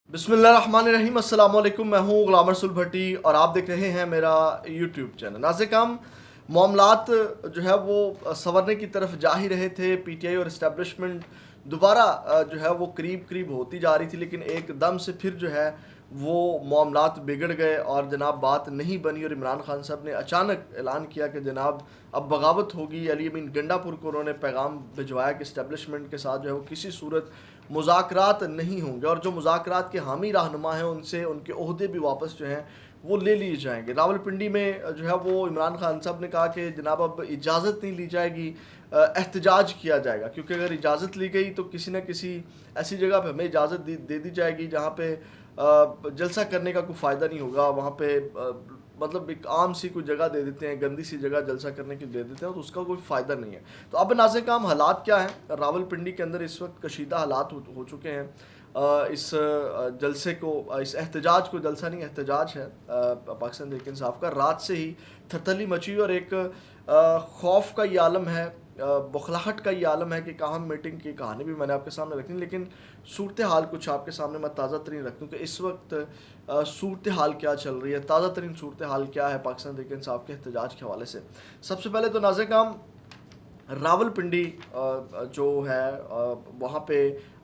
बिस्मिल्लाहिर्रहमानिर्रहीम। अस्सलाम वालेकुम। मैं हूँ गुलाम रसूल भट्टी और आप देख रहे हैं मेरा यूट्यूब चैनल। नाज़िकाम, मामलात जो है वो संवरने की तरफ जा ही रहे थे। पीटीआई और इस्टेब्लिशमेंट दोबारा जो है वो करीब करीब होती जा रही थी, लेकिन एकदम से फिर जो है वो मामलात बिगड़ गए और जनाब बात नहीं बनी और इमरान खान साहब ने अचानक ऐलान किया कि जनाब अब बगावत होगी। अली अमीन गंडापुर को उन्होंने पैगाम भिजवाया कि इस्टेब्लिशमेंट के साथ जो है वो किसी सूरत मुज़ाकरात नहीं होंगे और जो मुज़ाकरात के हामी रहनुमा हैं उनसे उनके ओहदे भी वापस जो हैं वो ले लिए जाएंगे। रावलपिंडी में जो है वो इमरान खान साहब ने कहा कि जनाब अब इजाज़त नहीं ली जाएगी, एहतजाज किया जाएगा, क्योंकि अगर इजाज़त ली गई तो किसी न किसी ऐसी जगह पे हमें इजाज़त दे दी जाएगी जहाँ पे जलसा करने का कोई फ़ायदा नहीं होगा। वहाँ पे मतलब एक आम सी कोई जगह दे देते हैं, गंदी सी जगह जलसा करने की दे देते हैं, तो उसका कोई फ़ायदा नहीं है। तो अब नाज़िकाम हालात क्या हैं रावलपिंडी के अंदर? इस वक्त कशीदा हालात हो चुके हैं। इस जलसे को, इस एहतजाज को, जलसा नहीं एहतजाज है पाकिस्तान तहरीक इंसाफ का, रात से ही थरथली मची और एक खौफ का ये आलम है, बौखलाहट का ये आलम है कि कहाँ मीटिंग की कहानी भी मैंने आपके सामने रखनी, लेकिन सूरत हाल कुछ आपके सामने मैं ताज़ा तरीन रख दूँ कि इस वक्त सूरत हाल क्या चल रही है, ताज़ा तरीन सूरत हाल क्या है पाकिस्तान तहरीक इंसाफ के एहतजाज के हवाले से। सबसे पहले तो नाज़िकाम, रावलपिंडी जो है वहाँ पे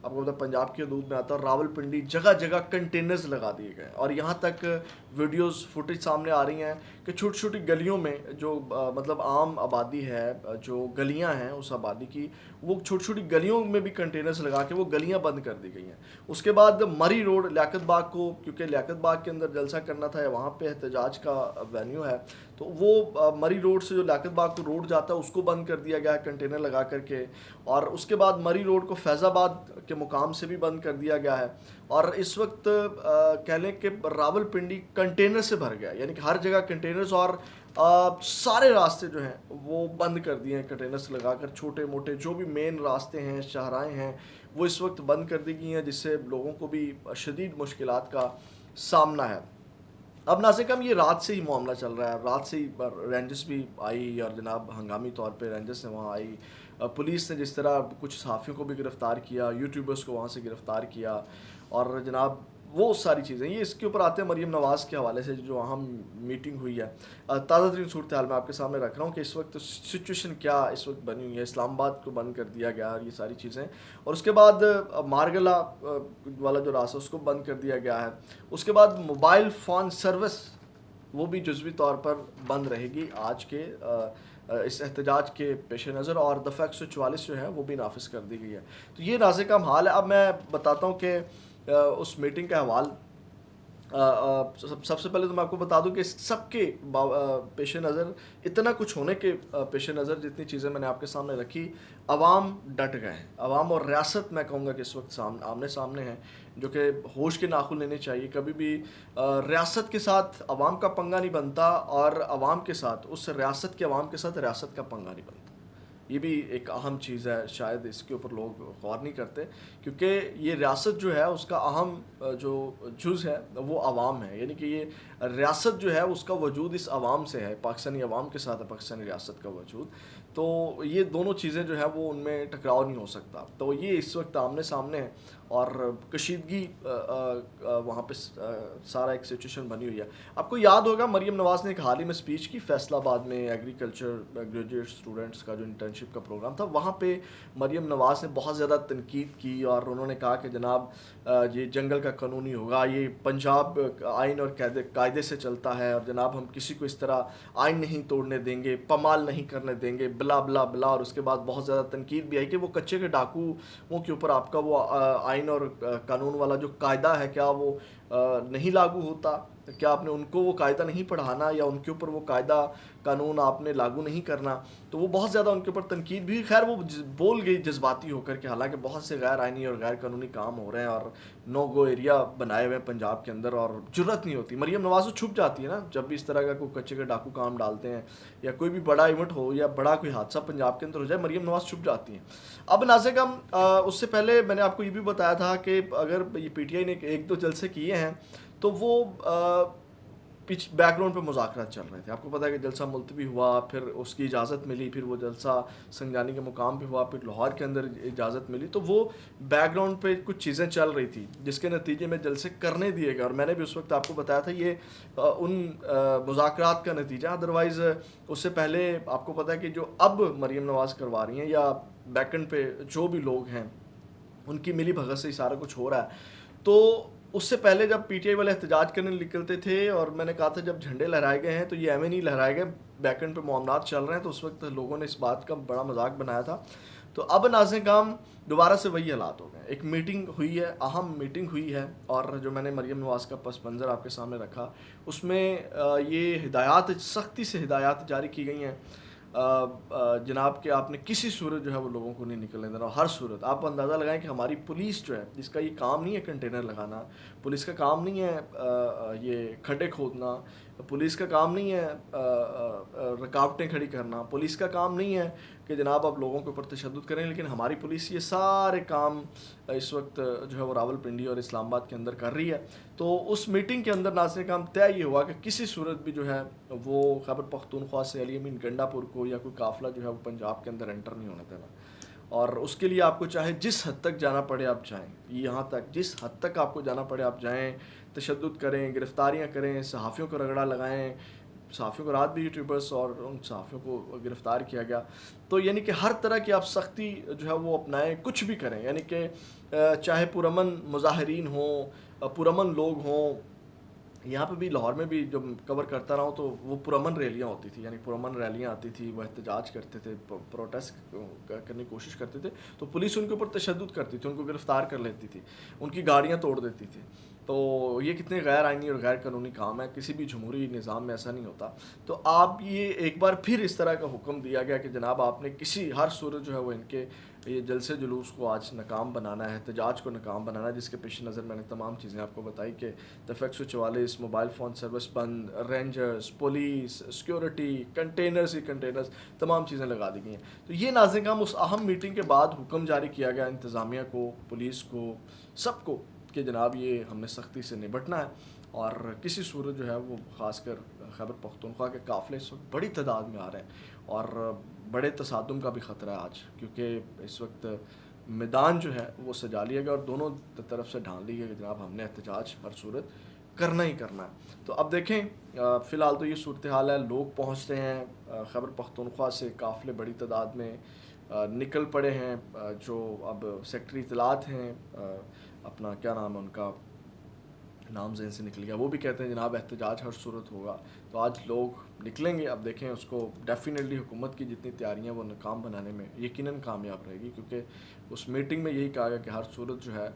आपको पता पंजाब की हदूद में आता है, और रावलपिंडी जगह जगह कंटेनर्स लगा दिए गए और यहाँ तक वीडियोस फुटेज सामने आ रही हैं कि छोटी छोटी गलियों में जो मतलब आम आबादी है, जो गलियाँ हैं उस आबादी की, वो छोटी छोटी गलियों में भी कंटेनर्स लगा के वो गलियाँ बंद कर दी गई हैं। उसके बाद मरी रोड लियाकत बाग को, क्योंकि लियाकत बाग के अंदर जलसा करना था या वहाँ पे एहतजाज का वेन्यू है, तो वो मरी रोड से जो लियाकत बाग को रोड जाता है उसको बंद कर दिया गया है कंटेनर लगा करके। और उसके बाद मरी रोड को फैज़ाबाद के मुकाम से भी बंद कर दिया गया है। और इस वक्त कह लें कि रावलपिंडी कंटेनर से भर गया, यानी कि हर जगह कंटेनर्स, और सारे रास्ते जो हैं वो बंद कर दिए हैं कंटेनर्स लगाकर। छोटे मोटे जो भी मेन रास्ते हैं, शाहराएँ हैं, वो इस वक्त बंद कर दी गई हैं, जिससे लोगों को भी शदीद मुश्किलात का सामना है। अब नाज़िकाम, ये रात से ही मामला चल रहा है, रात से ही रेंजर्स भी आई और जनाब हंगामी तौर पे रेंजर्स ने वहाँ आई। पुलिस ने जिस तरह कुछ सहाफ़ियों को भी गिरफ़्तार किया, यूट्यूबर्स को वहाँ से गिरफ़्तार किया, और जनाब वो सारी चीज़ें, ये इसके ऊपर आते हैं मरीम नवाज़ के हवाले से जो अहम मीटिंग हुई है। ताज़ा तरीन सूरत हाल मैं आपके सामने रख रहा हूँ कि इस वक्त सिचुएशन क्या इस वक्त बनी हुई है। इस्लामाबाद को बंद कर दिया गया और ये सारी चीज़ें, और उसके बाद मारगला वाला जो रास्ता उसको बंद कर दिया गया है। उसके बाद मोबाइल फ़ोन सर्विस वो भी जुज़वी तौर पर बंद रहेगी आज के इस एहतजाज के पेश नज़र, और दफ़ा 144 जो है वो भी नाफिज कर दी गई है। तो ये नाज़िकाम हाल है। अब मैं बताता हूँ कि उस मीटिंग का अहवाल। सबसे पहले तो मैं आपको बता दूं कि सबके पेश नज़र, इतना कुछ होने के पेश नज़र, जितनी चीज़ें मैंने आपके सामने रखी, अवाम डट गए हैं। अवाम और रियासत मैं कहूँगा कि इस वक्त आमने सामने हैं, जो कि होश के नाखून लेने चाहिए। कभी भी रियासत के साथ अवाम का पंगा नहीं बनता, और अवाम के साथ, उस रियासत के अवाम के साथ रियासत का पंगा नहीं बनता। ये भी एक अहम चीज़ है, शायद इसके ऊपर लोग गौर नहीं करते, क्योंकि ये रियासत जो है उसका अहम जो जुज़ है वो अवाम है, यानी कि ये रियासत जो है उसका वजूद इस अवाम से है, पाकिस्तानी अवाम के साथ है पाकिस्तानी रियासत का वजूद। तो ये दोनों चीज़ें जो है वो उनमें टकराव नहीं हो सकता। तो ये इस वक्त आमने सामने है और कशीदगी वहाँ पे सारा एक सिचुएशन बनी हुई है। आपको याद होगा मरीम नवाज़ ने एक हाल ही में स्पीच की फैसलाबाद में, एग्रीकल्चर ग्रेजुएट स्टूडेंट्स का जो इंटर्नशिप का प्रोग्राम था, वहाँ पे मरीम नवाज़ ने बहुत ज़्यादा तनकीद की और उन्होंने कहा कि जनाब ये जंगल का कानूनी होगा, ये पंजाब आइन और कायदे से चलता है, और जनाब हम किसी को इस तरह आइन नहीं तोड़ने देंगे, पमाल नहीं करने देंगे, बिला बिला बिला। और उसके बाद बहुत ज़्यादा तनकीद भी आई कि वो कच्चे के डाकुओं के ऊपर आपका वो आइन और कानून वाला जो कायदा है, क्या वो नहीं लागू होता? क्या आपने उनको वो कायदा नहीं पढ़ाना, या उनके ऊपर वो कायदा कानून आपने लागू नहीं करना? तो वो बहुत ज़्यादा उनके ऊपर तनकीद भी, खैर वो बोल गई जज्बाती होकर के, हालांकि बहुत से गैर आइनी और गैर कानूनी काम हो रहे हैं और नो गो एरिया बनाए हुए हैं पंजाब के अंदर, और जुर्रत नहीं होती। मरीम नवाज़ छुप जाती है ना जब भी इस तरह का कोई कच्चे के डाकू काम डालते हैं, या कोई भी बड़ा इवेंट हो या बड़ा कोई हादसा पंजाब के अंदर हो जाए, मरीम नवाज़ छुप जाती हैं। अब नाज़िकाम, उससे पहले मैंने आपको ये भी बताया था कि अगर ये पीटीआई ने एक दो जलसे किए हैं तो वो بیک گراؤنڈ پہ مذاکرات چل رہے تھے. آپ کو پتا ہے کہ جلسہ ملتوی ہوا, پھر اس کی اجازت ملی, پھر وہ جلسہ سنجانی کے مقام پہ ہوا, پھر لاہور کے اندر اجازت ملی. تو وہ بیک گراؤنڈ پہ کچھ چیزیں چل رہی تھی جس کے نتیجے میں جلسے کرنے دیے گئے, اور میں نے بھی اس وقت آپ کو بتایا تھا یہ ان مذاکرات کا نتیجہ. ادروائز اس سے پہلے آپ کو پتا ہے کہ جو اب مریم نواز کروا رہی ہیں یا بیک اینڈ پہ جو بھی لوگ ہیں ان کی ملی بھگت سے ہی سارا کچھ ہو رہا ہے. تو اس سے پہلے جب پی ٹی آئی والے احتجاج کرنے نکلتے تھے, اور میں نے کہا تھا جب جھنڈے لہرائے گئے ہیں تو یہ ایویں نہیں لہرائے گئے, بیک اینڈ پہ معاملات چل رہے ہیں, تو اس وقت لوگوں نے اس بات کا بڑا مذاق بنایا تھا. تو اب ناظرین کام دوبارہ سے وہی حالات ہو گئے. ایک میٹنگ ہوئی ہے, اہم میٹنگ ہوئی ہے, اور جو میں نے مریم نواز کا پس منظر آپ کے سامنے رکھا, اس میں یہ ہدایات, سختی سے ہدایات جاری کی گئی ہیں جناب کہ آپ نے کسی صورت جو ہے وہ لوگوں کو نہیں نکلنے دینا. ہر صورت آپ اندازہ لگائیں کہ ہماری پولیس جو ہے, جس کا یہ کام نہیں ہے کنٹینر لگانا, پولیس کا کام نہیں ہے یہ کھڈے کھودنا, پولیس کا کام نہیں ہے رکاوٹیں کھڑی کرنا, پولیس کا کام نہیں ہے کہ جناب آپ لوگوں کے اوپر تشدد کریں, لیکن ہماری پولیس یہ سارے کام اس وقت جو ہے وہ راول پنڈی اور اسلام آباد کے اندر کر رہی ہے. تو اس میٹنگ کے اندر ناظرین کام طے یہ ہوا کہ کسی صورت بھی جو ہے وہ خیبر پختونخوا سے علی امین گنڈا پور کو یا کوئی قافلہ جو ہے وہ پنجاب کے اندر انٹر نہیں ہونے دینا, اور اس کے لیے آپ کو چاہے جس حد تک جانا پڑے آپ جائیں, یہاں تک جس حد تک آپ کو جانا پڑے آپ جائیں, تشدد کریں, گرفتاریاں کریں, صحافیوں کو رگڑا لگائیں. صحافیوں کو رات بھی یوٹیوبرس اور ان صحافیوں کو گرفتار کیا گیا. تو یعنی کہ ہر طرح کی آپ سختی جو ہے وہ اپنائیں, کچھ بھی کریں, یعنی کہ چاہے پرامن مظاہرین ہوں, پرامن لوگ ہوں. یہاں پہ بھی لاہور میں بھی جب کور کرتا رہا ہوں تو وہ پرامن ریلیاں ہوتی تھی, یعنی پرامن ریلیاں آتی تھی, وہ احتجاج کرتے تھے, پروٹیسٹ کرنے کی کوشش کرتے تھے, تو پولیس ان کے اوپر تشدد کرتی تھی, ان کو گرفتار کر لیتی تھی, ان کی گاڑیاں توڑ دیتی تھی. تو یہ کتنے غیر آئینی اور غیر قانونی کام ہے, کسی بھی جمہوری نظام میں ایسا نہیں ہوتا. تو آپ یہ ایک بار پھر اس طرح کا حکم دیا گیا کہ جناب آپ نے کسی ہر صورت جو ہے وہ ان کے یہ جلسے جلوس کو آج ناکام بنانا ہے, احتجاج کو ناکام بنانا ہے, جس کے پیش نظر میں نے تمام چیزیں آپ کو بتائی کہ دفعہ 144 موبائل فون سروس بند, رینجرز, پولیس, سیکیورٹی, کنٹینرز ہی کنٹینرز, تمام چیزیں لگا دی گئی ہیں. تو یہ ناظرین کام اس اہم میٹنگ کے بعد حکم جاری کیا گیا انتظامیہ کو, پولیس کو, سب کو, کہ جناب یہ ہم نے سختی سے نبٹنا ہے, اور کسی صورت جو ہے وہ خاص کر خیبر پختونخوا کے قافلے اس وقت بڑی تعداد میں آ رہے ہیں, اور بڑے تصادم کا بھی خطرہ ہے آج, کیونکہ اس وقت میدان جو ہے وہ سجا لیا گیا اور دونوں طرف سے ڈھان لی گیا کہ جناب ہم نے احتجاج ہر صورت کرنا ہی کرنا ہے. تو اب دیکھیں فی الحال تو یہ صورتحال ہے, لوگ پہنچتے ہیں خیبر پختونخوا سے, قافلے بڑی تعداد میں نکل پڑے ہیں. جو اب سیکٹری اطلاعات ہیں, اپنا کیا نام ہے ان کا, نام ذہن سے نکل گیا, وہ بھی کہتے ہیں جناب احتجاج ہر صورت ہوگا. تو آج لوگ نکلیں گے, اب دیکھیں اس کو ڈیفینیٹلی حکومت کی جتنی تیاریاں وہ ناکام بنانے میں یقیناً کامیاب رہے گی, کیونکہ اس میٹنگ میں یہی کہا گیا کہ ہر صورت جو ہے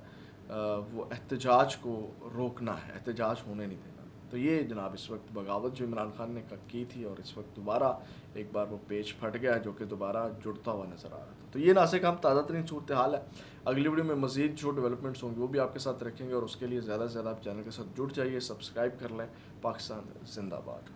وہ احتجاج کو روکنا ہے, احتجاج ہونے نہیں دینا. تو یہ جناب اس وقت بغاوت جو عمران خان نے کی تھی, اور اس وقت دوبارہ ایک بار وہ پیج پھٹ گیا جو کہ دوبارہ جڑتا ہوا نظر آ رہا تھا. تو یہ ناظرین ہم تازہ ترین صورتحال ہے. اگلی ویڈیو میں مزید جو ڈیولپمنٹس ہوں گے وہ بھی آپ کے ساتھ رکھیں گے, اور اس کے لیے زیادہ سے زیادہ آپ چینل کے ساتھ جڑ جائیے, سبسکرائب کر لیں. پاکستان زندہ باد.